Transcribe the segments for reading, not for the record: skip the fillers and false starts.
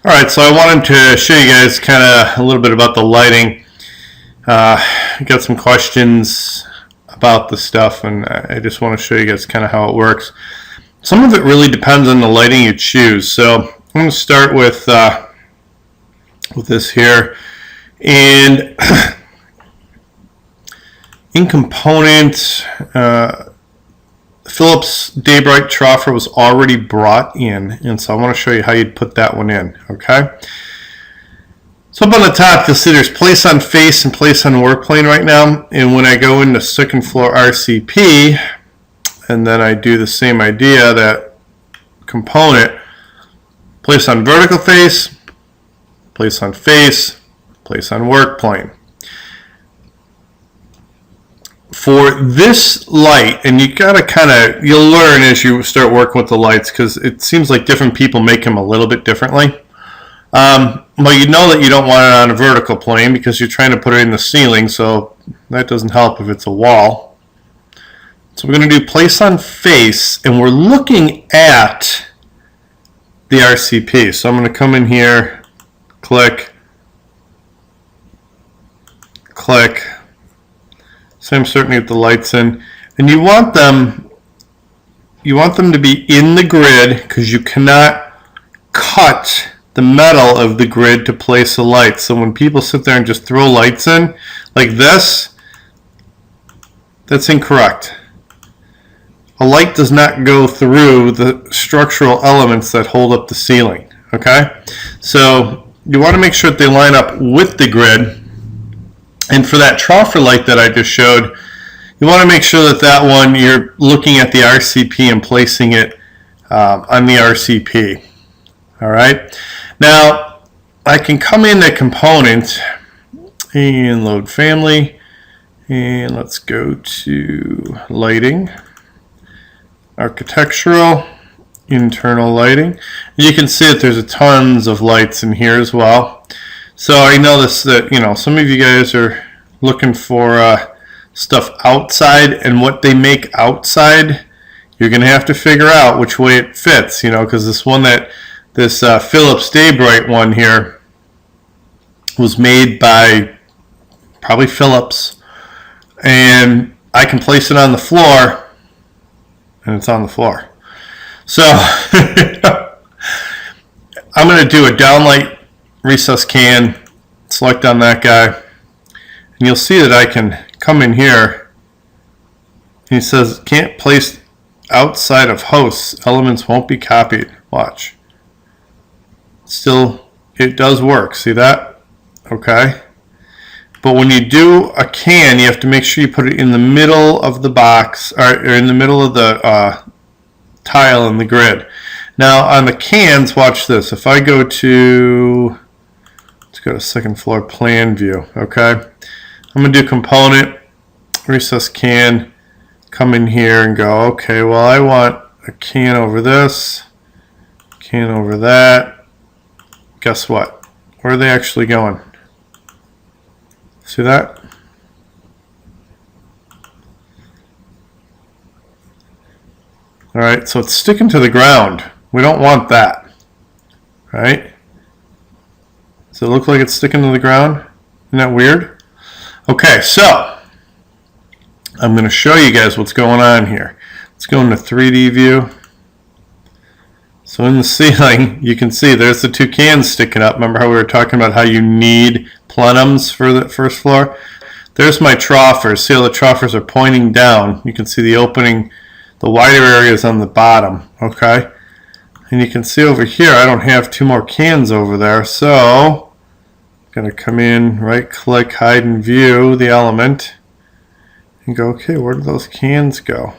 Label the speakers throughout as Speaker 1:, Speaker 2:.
Speaker 1: Alright, so I wanted to show you guys kind of a little bit about the lighting. Got some questions about the stuff, and I just want to show you guys kind of how it works. Some of it really depends on the lighting you choose. So I'm going to start with this here. And in components, Philips Day-Bright Troffer was already brought in, and so I want to show you how you'd put that one in, okay? So up on the top, you'll see there's place on face and place on work plane right now, and when I go into second floor RCP, and then I do the same idea, that component, place on vertical face, place on work plane. For this light, and you gotta you'll learn as you start working with the lights, because it seems like different people make them a little bit differently. Well, you know that you don't want it on a vertical plane because you're trying to put it in the ceiling, so that doesn't help if it's a wall. So we're going to do place on face, and we're looking at the RCP. So I'm going to come in here, click, so I'm starting to get the lights in, and you want them to be in the grid, because you cannot cut the metal of the grid to place a light. So when people sit there and just throw lights in like this, that's incorrect. A light does not go through the structural elements that hold up the ceiling, okay? So you want to make sure that they line up with the grid. And for that troffer light that I just showed, you want to make sure that that one, you're looking at the RCP and placing it on the RCP. All right. Now, I can come into component and load family, and let's go to lighting, architectural, internal lighting. You can see that there's tons of lights in here as well. So I noticed that, you know, some of you guys are looking for stuff outside, and what they make outside, you're going to have to figure out which way it fits, you know, because this Philips Day-Bright one here was made by probably Philips, and I can place it on the floor, and it's on the floor. So I'm going to do a downlight recess can, select on that guy, and you'll see that I can come in here, and he says can't place outside of hosts, elements won't be copied. Watch. Still, it does work. See that? Okay. But when you do a can, you have to make sure you put it in the middle of the box, or in the middle of the tile in the grid. Now on the cans, watch this. If I go to, let's go to second floor plan view. Okay. I'm going to do component, recess can, come in here and go, okay, well I want a can over this, can over that. Guess what? Where are they actually going? See that? Alright, so it's sticking to the ground. We don't want that. Right? Does it look like it's sticking to the ground? Isn't that weird? Okay, so I'm going to show you guys what's going on here. Let's go into 3D view. So in the ceiling, you can see there's the two cans sticking up. Remember how we were talking about how you need plenums for the first floor? There's my troffers. See how the troffers are pointing down. You can see the opening, the wider areas on the bottom, okay? And you can see over here, I don't have two more cans over there, so I'm going to come in, right-click, hide and view the element, and go, okay, where did those cans go?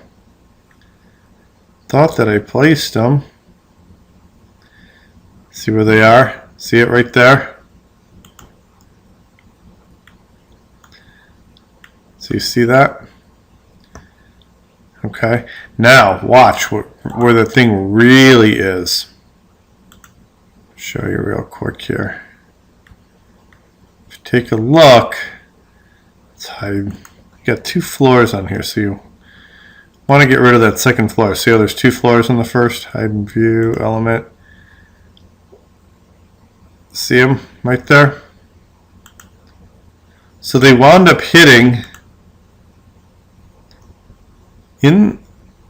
Speaker 1: Thought that I placed them. See where they are? See it right there? So you see that? Okay. Now watch where the thing really is. Show you real quick here. If you take a look, let's hide. You got two floors on here, so you want to get rid of that second floor. See how there's two floors on the first? Hide and view element. See them right there? So they wound up hitting in,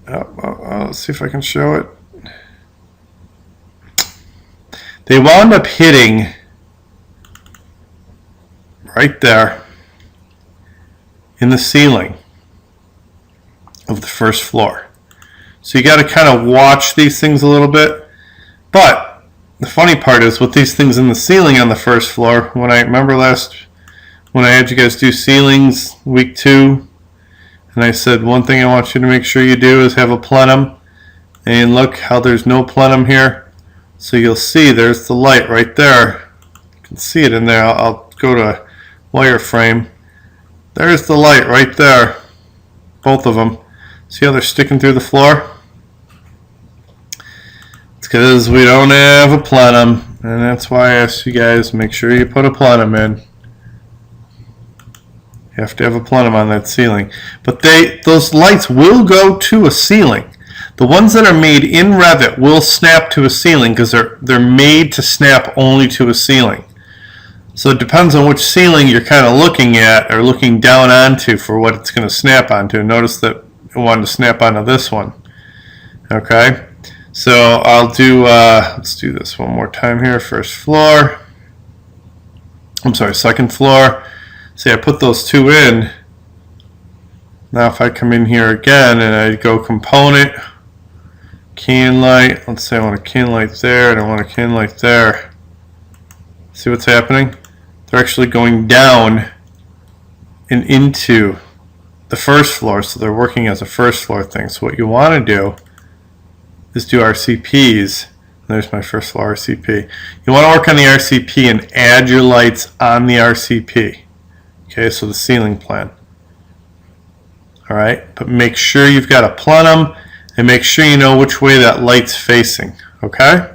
Speaker 1: let's see if I can show it. They wound up hitting right there in the ceiling of the first floor. So you got to kind of watch these things a little bit. But the funny part is with these things in the ceiling on the first floor, when I remember when I had you guys do ceilings week 2, and I said one thing I want you to make sure you do is have a plenum, and look how there's no plenum here. So you'll see there's the light right there. You can see it in there. I'll go to wireframe. There's the light right there, both of them. See how they're sticking through the floor? It's because we don't have a plenum, and that's why I asked you guys, make sure you put a plenum in. You have to have a plenum on that ceiling. But those lights will go to a ceiling. The ones that are made in Revit will snap to a ceiling because they're made to snap only to a ceiling. So it depends on which ceiling you're kind of looking at or looking down onto for what it's going to snap onto. Notice that it wanted to snap onto this one. Okay, so I'll do, let's do this one more time here. First floor. I'm sorry, second floor. See, I put those two in. Now if I come in here again and I go component, can light, let's say I want a can light there and I want a can light there. See what's happening? They're actually going down and into the first floor, so they're working as a first floor thing. So what you want to do is do RCPs. There's my first floor RCP. You want to work on the RCP and add your lights on the RCP. Okay, so the ceiling plan. Alright, but make sure you've got a plenum and make sure you know which way that light's facing. Okay?